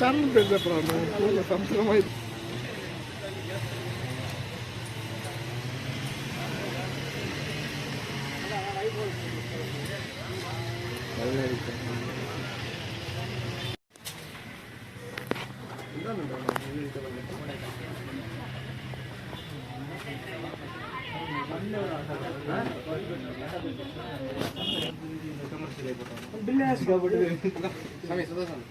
Channel పేరు చెప్పరా సంవత్సరం అయితే బిల్లాస్ కాబట్టి సమయ సుదర్శన్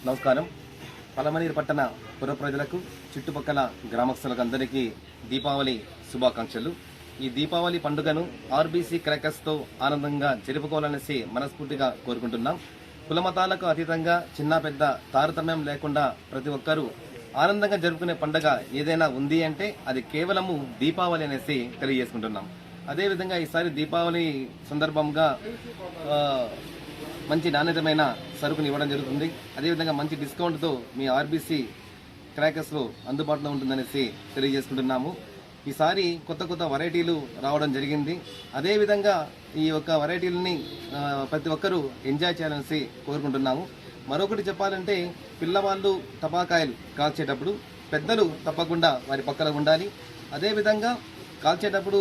నమస్కారం. పలమనేరు పట్టణ పుర ప్రజలకు, చుట్టుపక్కల గ్రామస్తులకు అందరికీ దీపావళి శుభాకాంక్షలు. ఈ దీపావళి పండుగను ఆర్బీసీ క్రాకర్స్తో ఆనందంగా జరుపుకోవాలనేసి మనస్ఫూర్తిగా కోరుకుంటున్నాం. కులమతాలకు అతీతంగా చిన్న పెద్ద తారతమ్యం లేకుండా ప్రతి ఒక్కరూ ఆనందంగా జరుపుకునే పండుగ ఏదైనా ఉంది అంటే అది కేవలము దీపావళి అనేసి తెలియజేసుకుంటున్నాం. అదేవిధంగా ఈసారి దీపావళి సందర్భంగా మంచి నాణ్యతమైన సరుకుని ఇవ్వడం జరుగుతుంది. అదేవిధంగా మంచి డిస్కౌంట్తో మీ ఆర్బీసీ క్రాకర్స్లో అందుబాటులో ఉంటుందనేసి తెలియజేసుకుంటున్నాము. ఈసారి కొత్త కొత్త వెరైటీలు రావడం జరిగింది. అదేవిధంగా ఈ యొక్క వెరైటీలని ప్రతి ఒక్కరూ ఎంజాయ్ చేయాలనేసి కోరుకుంటున్నాము. మరొకటి చెప్పాలంటే పిల్లవాళ్ళు టపాకాయలు కాల్చేటప్పుడు పెద్దలు తప్పకుండా వారి పక్కన ఉండాలి. అదేవిధంగా కాల్చేటప్పుడు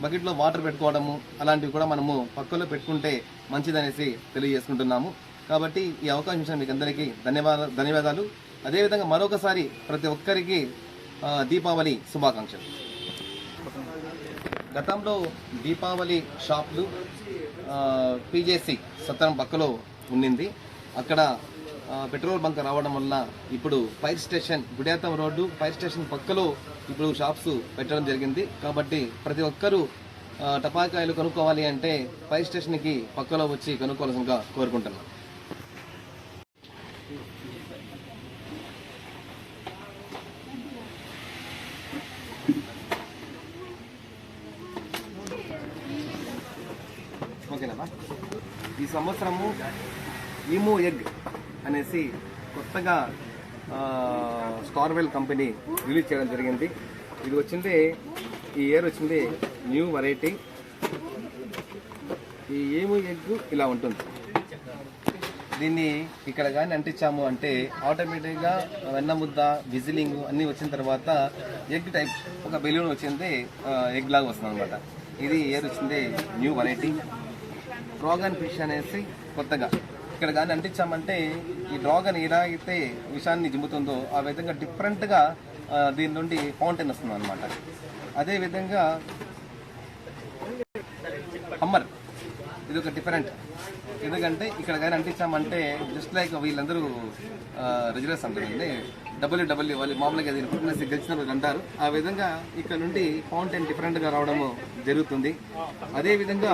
బకెట్లో వాటర్ పెట్టుకోవడము అలాంటివి కూడా మనము పక్కలో పెట్టుకుంటే మంచిదనేసి తెలియజేసుకుంటున్నాము. కాబట్టి ఈ అవకాశం ఇచ్చిన మీకు అందరికీ ధన్యవాదాలు. అదేవిధంగా మరొకసారి ప్రతి ఒక్కరికి దీపావళి శుభాకాంక్షలు. గతంలో దీపావళి షాపులు పీజేసీ సత్రం పక్కలో ఉండింది. అక్కడ పెట్రోల్ బంక్ రావడం వల్ల ఇప్పుడు fire station Gudiyatham road fire station పక్కలో ఇప్పుడు షాప్స్ పెట్టడం జరిగింది. కాబట్టి ప్రతి ఒక్కరూ టపాకాయలు కొనుక్కోవాలి అంటే ఫైర్ స్టేషన్కి పక్కలో వచ్చి కొనుక్కోవాల్సిందిగా కోరుకుంటున్నాం. ఓకేనా? ఈ సంవత్సరము ఈమో ఎగ్ అనేసి కొత్తగా స్టార్వెల్ కంపెనీ రిలీజ్ చేయడం జరిగింది. ఇది వచ్చింది ఈ ఇయర్ వచ్చింది న్యూ వెరైటీ. ఈ ఈమో ఎగ్ ఇలా ఉంటుంది. దీన్ని ఇక్కడ కానీ అంటించాము అంటే ఆటోమేటిక్గా వెన్న ముద్ద విజిలింగ్ అన్నీ వచ్చిన తర్వాత ఎగ్ టైప్ ఒక బెలూన్ వచ్చింది, ఎగ్ లాగా వస్తుంది అనమాట. ఇది ఇయర్ వచ్చింది న్యూ వెరైటీ. డ్రాగన్ ఫిష్ అనేసి కొత్తగా ఇక్కడ కానీ అంటించామంటే ఈ డ్రాగన్ ఎలా అయితే విషాన్ని జిమ్ముతుందో ఆ విధంగా డిఫరెంట్గా దీని నుండి ఫౌంటైన్ వస్తుంది అనమాట. అదేవిధంగా హమ్మర్ ఇది ఒక డిఫరెంట్. ఎందుకంటే ఇక్కడ కానీ అంటించామంటే జస్ట్ లైక్ వీళ్ళందరూ రెగ్యులర్స్ అంటారండి, డబ్ల్యూడబ్ల్యూ వాళ్ళు మామూలుగా దీన్ని ఫిట్నెస్ గెలిచిన వాళ్ళు అంటారు. ఆ విధంగా ఇక్కడ నుండి ఫౌంటైన్ డిఫరెంట్గా రావడము జరుగుతుంది. అదేవిధంగా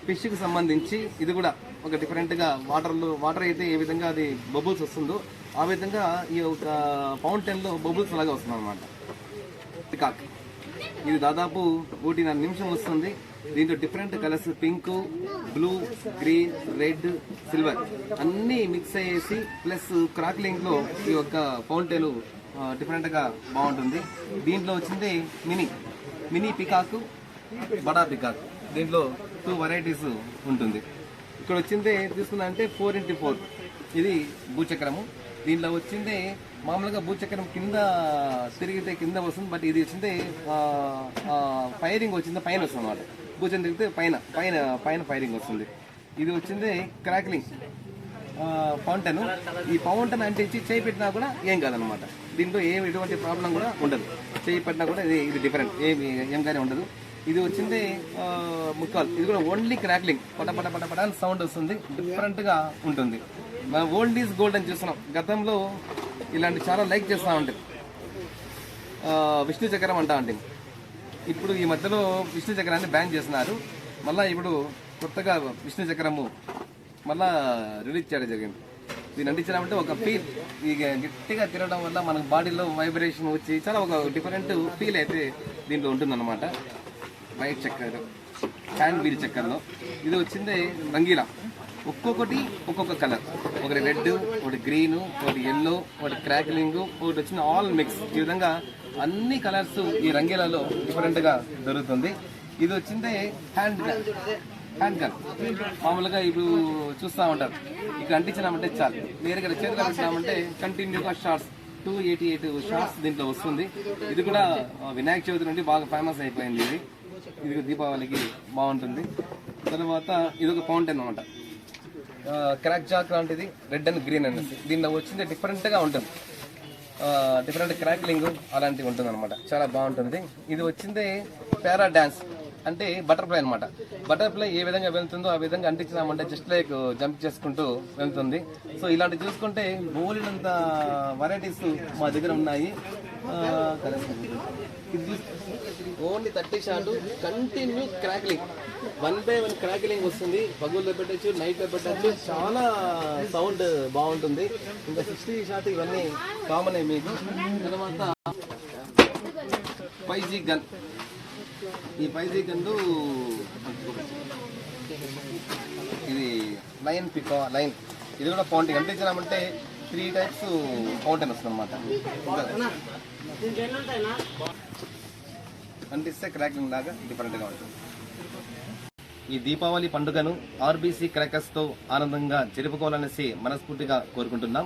ఫిష్కి సంబంధించి ఇది కూడా ఒక డిఫరెంట్గా వాటర్ అయితే ఏ విధంగా అది బబుల్స్ వస్తుందో ఆ విధంగా ఈ ఒక ఫౌంటైన్లో బబుల్స్ లాగా వస్తుంది అనమాట. పికాక్ ఇది దాదాపు 1.5 నిమిషం వస్తుంది. దీంట్లో different colours pink, blue, green, red, silver అన్నీ మిక్స్ అయ్యేసి ప్లస్ క్రాక్లింగ్లో ఈ యొక్క ఫౌంటైన్ డిఫరెంట్గా బాగుంటుంది. దీంట్లో వచ్చింది మినీ పికాక్, బడా పికాక్. దీంట్లో 2 వెరైటీస్ ఉంటుంది. ఇక్కడ వచ్చింది తీసుకుందంటే 4x4 ఇది భూచక్రము. దీంట్లో వచ్చింది మామూలుగా భూచక్రం కింద తిరిగితే కింద వస్తుంది, బట్ ఇది వచ్చింది ఫైరింగ్ వచ్చింది పైన వస్తుంది అన్నమాట. భుజం తిరిగితే పైన పైన పైన ఫైరింగ్ వస్తుంది. ఇది వచ్చింది క్రాక్లింగ్ ఫౌంటైన్. ఈ ఫౌంటైన్ అంటించి చేయి పెట్టినా కూడా ఏం కాదనమాట. దీంట్లో ఎటువంటి ప్రాబ్లం కూడా ఉండదు. చేయి పెట్టినా కూడా ఇది డిఫరెంట్ ఏం కానీ ఉండదు. ఇది వచ్చింది ముక్కాలు. ఇది కూడా ఓన్లీ క్రాక్లింగ్ పట పట పట పట అని సౌండ్ వస్తుంది. డిఫరెంట్గా ఉంటుంది. మనం ఓల్డ్ ఈజ్ గోల్డ్ అని చూస్తున్నాం. గతంలో ఇలాంటి చాలా లైక్ చేస్తూ ఉంటుంది. విష్ణు చక్రం అంటా ఉంటుంది. ఇప్పుడు ఈ మధ్యలో విష్ణు చక్రాన్ని బ్యాన్ చేస్తున్నారు. మళ్ళీ ఇప్పుడు కొత్తగా విష్ణు చక్రము మళ్ళా రిలీజ్ చేయడం జరిగింది. దీన్ని అంటించడం ఒక ఫీల్, ఇక గట్టిగా తిరగడం వల్ల మనకు బాడీలో వైబ్రేషన్ వచ్చి చాలా ఒక డిఫరెంట్ ఫీల్ అయితే దీంట్లో ఉంటుందన్నమాట. వైట్ చక్కెర హ్యాండ్ వీల్ చక్కెరలో ఇది వచ్చింది రంగీలా. ఒక్కొక్కటి ఒక్కొక్క కలర్, ఒకటి రెడ్, ఒకటి గ్రీన్, ఒకటి ఎల్లో, ఒకటి క్రాక్లింగ్, ఒకటి వచ్చిన ఆల్ మిక్స్. ఈ విధంగా అన్ని కలర్స్ ఈ రంగీలలో డిఫరెంట్గా దొరుకుతుంది. ఇది వచ్చింది హ్యాండ్ గన్. మామూలుగా ఇప్పుడు చూస్తూ ఉంటారు. ఇక్కడ అంటించినామంటే చాలు, నేరుగా చేతిలో పెట్టినామంటే కంటిన్యూగా షార్ట్స్ 288 షార్ట్స్ దీంట్లో వస్తుంది. ఇది కూడా వినాయక చవితి నుండి బాగా ఫేమస్ అయిపోయింది. ఇది దీపావళికి బాగుంటుంది. తర్వాత ఇది ఒక ఫౌంటైన్ అనమాట. క్రాక్ జాక్ లాంటిది రెడ్ అండ్ గ్రీన్ అనేసి. దీంట్లో వచ్చింది డిఫరెంట్గా ఉంటుంది. డిఫరెంట్ క్రాక్లింగ్ అలాంటివి ఉంటుంది అనమాట. చాలా బాగుంటుంది. ఇది వచ్చింది పారా డ్యాన్స్ అంటే బటర్ఫ్లై అనమాట. బటర్ఫ్లై ఏ విధంగా వెళ్తుందో ఆ విధంగా అంటించినామంటే జస్ట్ లైక్ జంప్ చేసుకుంటూ వెళ్తుంది. సో ఇలాంటి చూసుకుంటే బోలినంత వెరైటీస్ మా దగ్గర ఉన్నాయి. Only 30 shot continue crackling, 1 by 1 crackling వస్తుంది. పగుల్లో పెట్టచ్చు, నైట్లో పెట్టచ్చు. చాలా సౌండ్ బాగుంటుంది. ఇంకా 60 షాట్ ఇవన్నీ కామన్ మీకు. తర్వాత 5G గన్. ఈ 5G గన్లు ఇది లైన్ పికా లైన్. ఇది కూడా ఫౌంటైన్ అంటించినామంటే 3 types ఫౌంటైన్ వస్తుంది అనమాట. అంటిస్తే క్రాకింగ్ లాగా డిఫరెంట్గా ఉంటుంది. ఈ దీపావళి పండుగను ఆర్బీసీ క్రాకర్స్తో ఆనందంగా జరుపుకోవాలనేసి మనస్ఫూర్తిగా కోరుకుంటున్నాం.